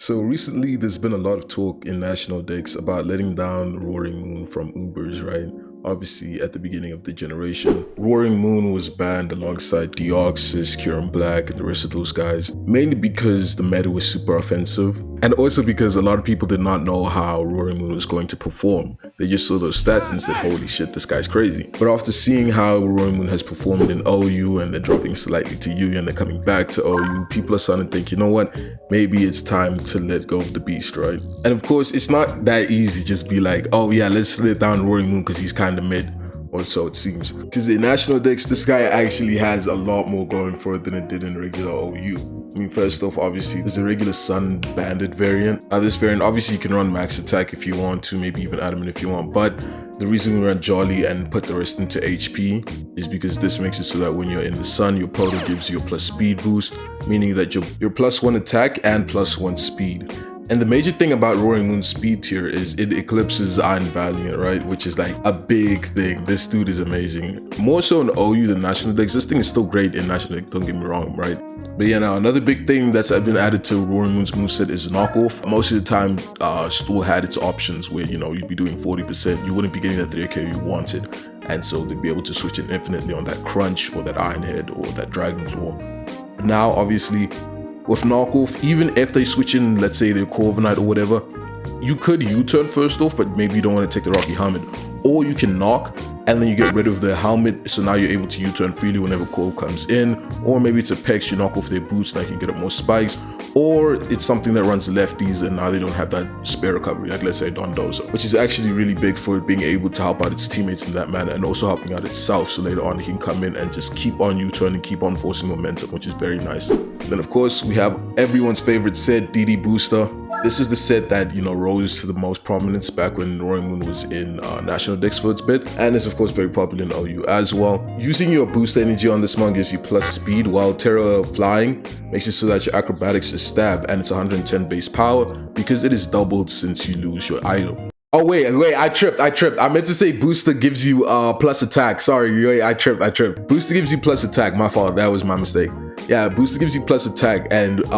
So recently, there's been a lot of talk in national decks about letting down Roaring Moon from Ubers, right? Obviously, at the beginning of the generation, Roaring Moon was banned alongside Deoxys, Kieran Black, and the rest of those guys, mainly because the meta was super offensive, and also because a lot of people did not know how Roaring Moon was going to perform. They just saw those stats and said, holy shit, this guy's crazy. But after seeing how Roaring Moon has performed in OU and then dropping slightly to U and then coming back to OU, people are starting to think, you know what, maybe it's time to let go of the beast, right? And of course, it's not that easy just be like, oh yeah, let's let down Roaring Moon because he's kind of mid, or so it seems. Because in national decks, this guy actually has a lot more going for it than it did in regular OU. I mean, first off, obviously, there's a regular Sun Bandit variant. This variant, obviously, you can run max attack if you want to, maybe even adamant if you want, but the reason we run Jolly and put the rest into HP is because this makes it so that when you're in the sun, your proto gives you a plus speed boost, meaning that you're +1 attack and +1 speed. And the major thing about Roaring Moon's speed tier is it eclipses Iron Valiant, right? Which is like a big thing. This dude is amazing. More so in OU than national decks. This thing is still great in national decks, don't get me wrong, right? But yeah, now another big thing that's been added to Roaring Moon's moveset is knockoff. Most of the time, Stool had its options where, you know, you'd be doing 40%. You wouldn't be getting that 3k you wanted. And so they'd be able to switch it infinitely on that Crunch or that Iron Head or that Dragon Claw. But now, obviously, with knockoff, even if they switch in, let's say their Corviknight or whatever, you could U-turn first off, but maybe you don't want to take the Rocky Helmet. Or you can knock, and then you get rid of the helmet, so now you're able to U-turn freely whenever Corv comes in. Or maybe it's a Pex, you knock off their boots, now you can get up more spikes. Or it's something that runs lefties, and now they don't have that spare recovery, like let's say Dondozo, which is actually really big for it being able to help out its teammates in that manner, and also helping out itself, so later on it can come in and just keep on U-turning, keep on forcing momentum, which is very nice. Then of course, we have everyone's favorite set, DD Booster. This is the set that, you know, rose to the most prominence back when Roaring Moon was in national decks for its bit, and is of course very popular in OU as well. Using your booster energy on this mon gives you plus speed, while Terra Flying makes it so that your acrobatics is stab, and it's 110 base power because it is doubled since you lose your item. Oh wait, I tripped. I meant to say booster gives you plus attack. Sorry, wait, I tripped. Booster gives you plus attack. My fault, that was my mistake. Yeah, booster gives you plus attack, and if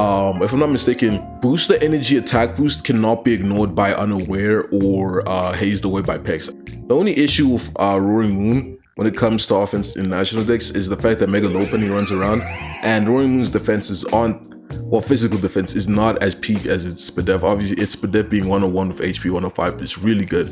I'm not mistaken, booster energy attack boost cannot be ignored by Unaware or hazed away by Pex. The only issue with Roaring Moon when it comes to offense in national decks is the fact that Mega Lopunny runs around, and Roaring Moon's defense is physical defense is not as peak as its SPDEF. Obviously, its SPDEF being 101 with HP 105 is really good.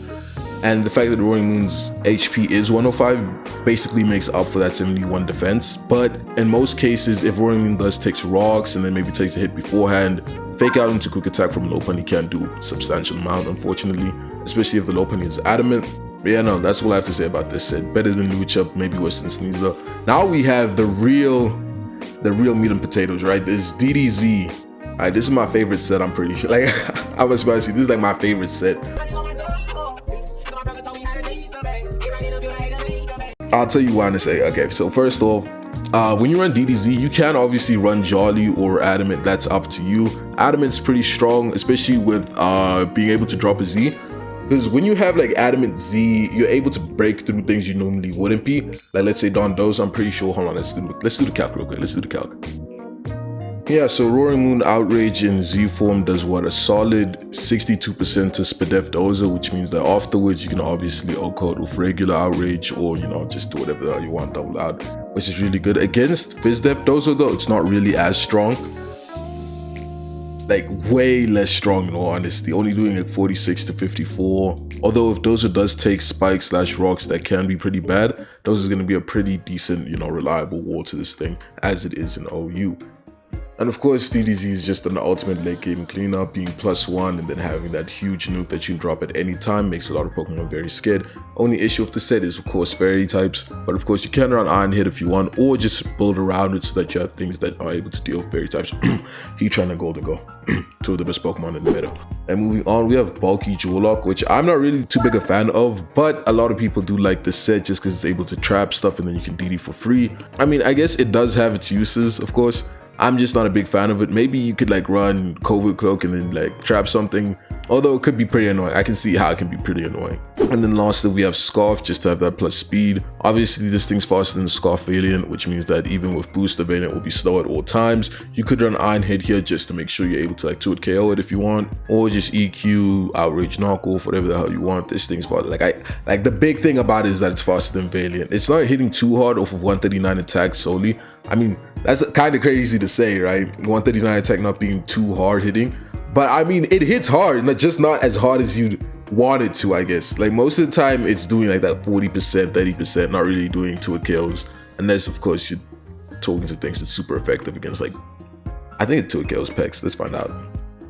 And the fact that Roaring Moon's HP is 105 basically makes up for that 71 defense. But in most cases, if Roaring Moon does takes rocks and then maybe takes a hit beforehand, fake out into quick attack from Lopunny can't do a substantial amount, unfortunately, especially if the Lopunny is adamant. But yeah, no, that's all I have to say about this set. Better than Lucha, maybe worse than Sneasel. Now we have the real meat and potatoes, right? This DDZ. Alright, this is my favorite set, I'm pretty sure. Like, I was about to say, this is like my favorite set. I'll tell you why in a second. Okay, so first off, when you run DDZ, you can obviously run Jolly or Adamant, that's up to you. Adamant's pretty strong, especially with being able to drop a Z. Because when you have like Adamant Z, you're able to break through things you normally wouldn't be. Like let's say Dondozo, I'm pretty sure, hold on, let's do the calc real quick, let's do the calc. Yeah, so Roaring Moon Outrage in Z form does what? A solid 62% to SPDEF Dozo, which means that afterwards you can obviously O-code with regular Outrage or, you know, just do whatever the hell you want, double out, which is really good. Against FizzDef Dozo though, it's not really as strong. Like way less strong in all honesty, only doing like 46 to 54. Although if Dozo does take spikes / rocks, that can be pretty bad. Dozo is going to be a pretty decent, you know, reliable wall to this thing, as it is in OU. And of course, DDZ is just an ultimate late game cleanup, being +1 and then having that huge nuke that you can drop at any time makes a lot of Pokemon very scared. Only issue with the set is of course fairy types, but of course you can run Iron Head if you want, or just build around it so that you have things that are able to deal with fairy types. Heatran and Golden Go, two of the best Pokemon in the meta. And moving on, we have Bulky Jewellock, which I'm not really too big a fan of, but a lot of people do like this set just because it's able to trap stuff and then you can DD for free. I mean, I guess it does have its uses, of course. I'm just not a big fan of it. Maybe you could like run COVID Cloak and then like trap something, Although it could be pretty annoying. I can see how it can be pretty annoying. And then lastly, we have Scarf, just to have that plus speed. Obviously, this thing's faster than the Scarf variant, which means that even with boost, the variant will be slow at all times. You could run Iron Head here just to make sure you're able to like 2-hit KO it if you want, or just EQ, Outrage Knockoff, whatever the hell you want. This thing's faster. Like the big thing about it is that it's faster than Valiant. It's not hitting too hard off of 139 attack solely. I mean, that's kind of crazy to say, right? 139 attack not being too hard hitting. But I mean, it hits hard, just not as hard as you'd want it to, I guess. Like most of the time, it's doing like that 40%, 30%, not really doing 2-hit KOs. Unless, of course, you're talking to things that's super effective against, like, I think it 2-hit KOs Pex. Let's find out.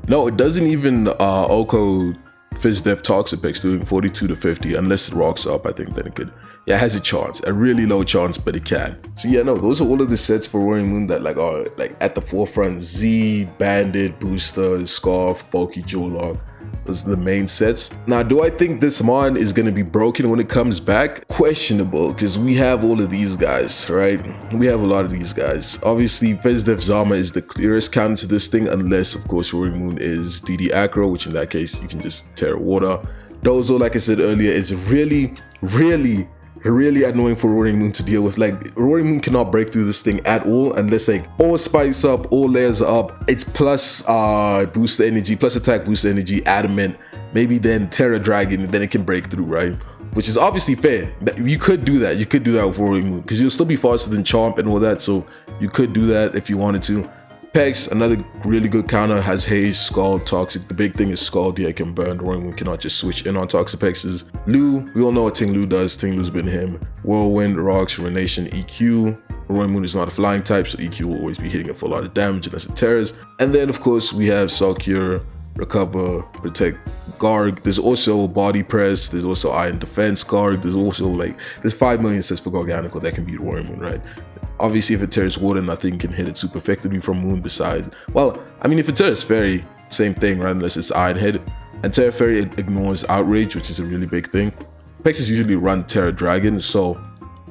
No, it doesn't even Oko FizzDef Toxic Pex doing 42 to 50, unless it rocks up, I think then it could. Yeah, it has a chance, a really low chance, but it can. So yeah, no, those are all of the sets for Roaring Moon that like are like at the forefront. Z, Bandit, Booster, Scarf, Bulky Jewel Lock. Those are the main sets. Now, do I think this mon is going to be broken when it comes back? Questionable, because we have all of these guys, right? We have a lot of these guys. Obviously, FizzDef Zama is the clearest counter to this thing, unless, of course, Roaring Moon is DD Acro, which in that case, you can just tear water. Dozo, like I said earlier, is really annoying for Roaring Moon to deal with. Like, Roaring Moon cannot break through this thing at all unless like all spikes up, all layers up. It's plus boost energy, plus attack boost energy, adamant, maybe then Terra Dragon, and then it can break through, right? Which is obviously fair. You could do that. You could do that with Roaring Moon because you'll still be faster than Chomp and all that. So you could do that if you wanted to. Pex, another really good counter, has Haze, Scald, Toxic. The big thing is Scald, yeah, it can burn. Roaring Moon cannot just switch in on Toxic Pexes. Lu, we all know what Ting Lu does. Ting Lu's been him. Whirlwind, Rocks, Ruination, EQ. Roaring Moon is not a flying type, so EQ will always be hitting it for a lot of damage unless it tears. And then, of course, we have Soul Cure, Recover, Protect, Garg. There's also Body Press. There's also Iron Defense Garg. There's also there's 5 million sets for Garganical that can beat Roaring Moon, right? Obviously, if it tears water, nothing can hit it super effectively from Moon beside. Well, I mean, if it tears Fairy, same thing, right? Unless it's Iron Head. And Terra Fairy ignores Outrage, which is a really big thing. Pexes usually run Terra Dragon, so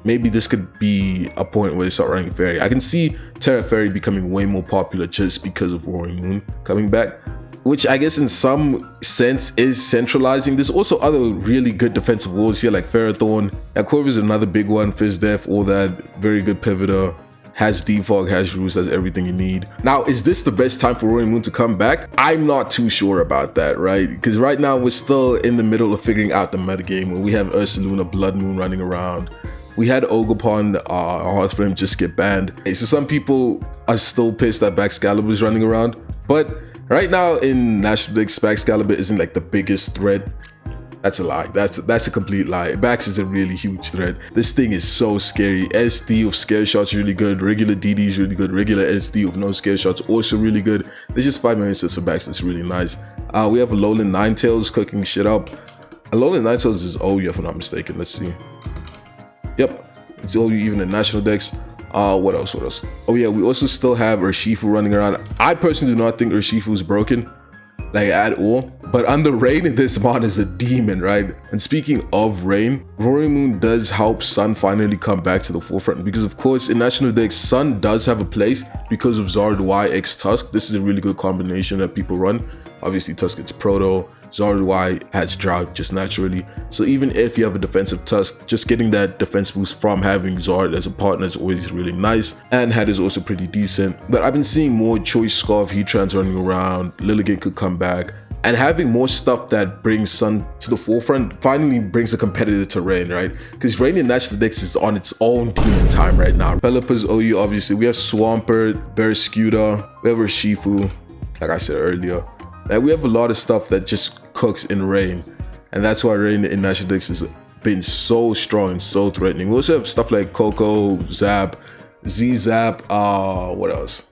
maybe this could be a point where they start running Fairy. I can see Terra Fairy becoming way more popular just because of Roaring Moon coming back, which I guess in some sense is centralizing. There's also other really good defensive walls here like Ferrothorn. Aquavis is another big one, FizzDef, all that. Very good pivoter. Has defog, has roost, has everything you need. Now, is this the best time for Roaring Moon to come back? I'm not too sure about that, right? Because right now we're still in the middle of figuring out the metagame where we have Ursaluna, Blood Moon running around. We had Ogerpon, Hearthflame just get banned. So some people are still pissed that Baxcalibur is running around, but right now in National Dex, Baxcalibur isn't like the biggest threat. That's a lie. That's a complete lie. Bax is a really huge threat. This thing is so scary. SD with scare shots really good. Regular DD is really good. Regular SD with no scare shots also really good. There's just 5 million sets for Bax. That's really nice. We have a Alolan Ninetales cooking shit up. Alolan Ninetales is OU if I'm not mistaken. Let's see. Yep, it's OU even in National Dex. What else? Oh yeah, we also still have Urshifu running around. I personally do not think Urshifu is broken, like at all. But under Rain, this mod is a demon, right? And speaking of Rain, Roaring Moon does help Sun finally come back to the forefront because of course in National Dex, Sun does have a place because of Zard Y X Tusk. This is a really good combination that people run. Obviously Tusk gets Proto. Zard Y has Drought just naturally. So even if you have a defensive Tusk, just getting that defense boost from having Zard as a partner is always really nice. And Head is also pretty decent. But I've been seeing more Choice Scarf, Heatrans running around. Lilligant could come back. And having more stuff that brings Sun to the forefront finally brings a competitor to Rain, right? Because Rain in National Dex is on its own demon time right now. Pelipper's OU, obviously. We have Swampert, Barraskewda, we have Urshifu, like I said earlier. Like, we have a lot of stuff that just cooks in Rain. And that's why Rain in National Dex has been so strong and so threatening. We also have stuff like Coco, Zap, Z-Zap, what else?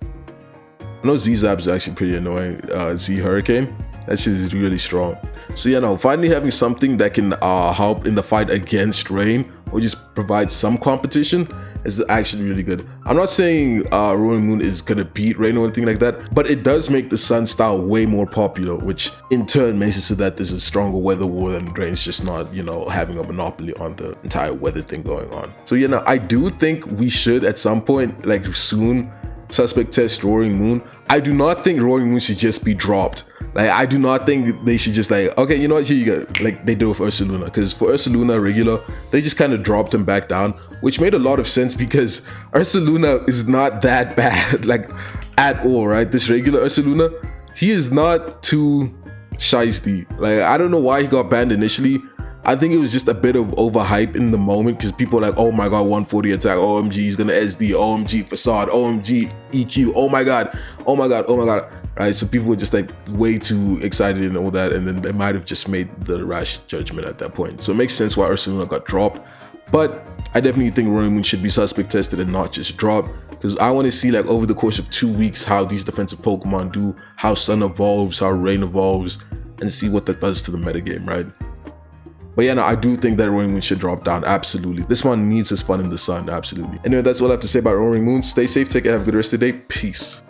I know Z-Zap is actually pretty annoying. Z-Hurricane. That shit is really strong. So yeah, no, finally having something that can help in the fight against Rain or just provide some competition is actually really good. I'm not saying Roaring Moon is gonna beat Rain or anything like that, but it does make the Sun style way more popular, which in turn makes it so that there's a stronger weather war and Rain's just not, you know, having a monopoly on the entire weather thing going on. So you know, I do think we should at some point, like soon, suspect test Roaring Moon. I do not think Roaring Moon should just be dropped. Like, I do not think they should just like, okay, you know what, here you go, like they do with Ursaluna. Because for Ursaluna regular, they just kind of dropped him back down, which made a lot of sense because Ursaluna is not that bad, like at all, right? This regular Ursaluna, he is not too shiesty. Like, I don't know why he got banned initially. I think it was just a bit of overhype in the moment because people are like, oh my god, 140 attack, OMG, he's gonna SD, OMG, facade, OMG, EQ, oh my god, oh my god, oh my god. Right, so people were just like way too excited and all that, and then they might have just made the rash judgment at that point. So it makes sense why Ursaluna got dropped, but I definitely think Roaring Moon should be suspect tested and not just dropped, because I want to see like over the course of 2 weeks how these defensive Pokemon do, how Sun evolves, how Rain evolves, and see what that does to the metagame, right? But yeah, no, I do think that Roaring Moon should drop down, absolutely. This one needs his fun in the sun, absolutely. Anyway, that's all I have to say about Roaring Moon. Stay safe, take care, have a good rest of the day. Peace.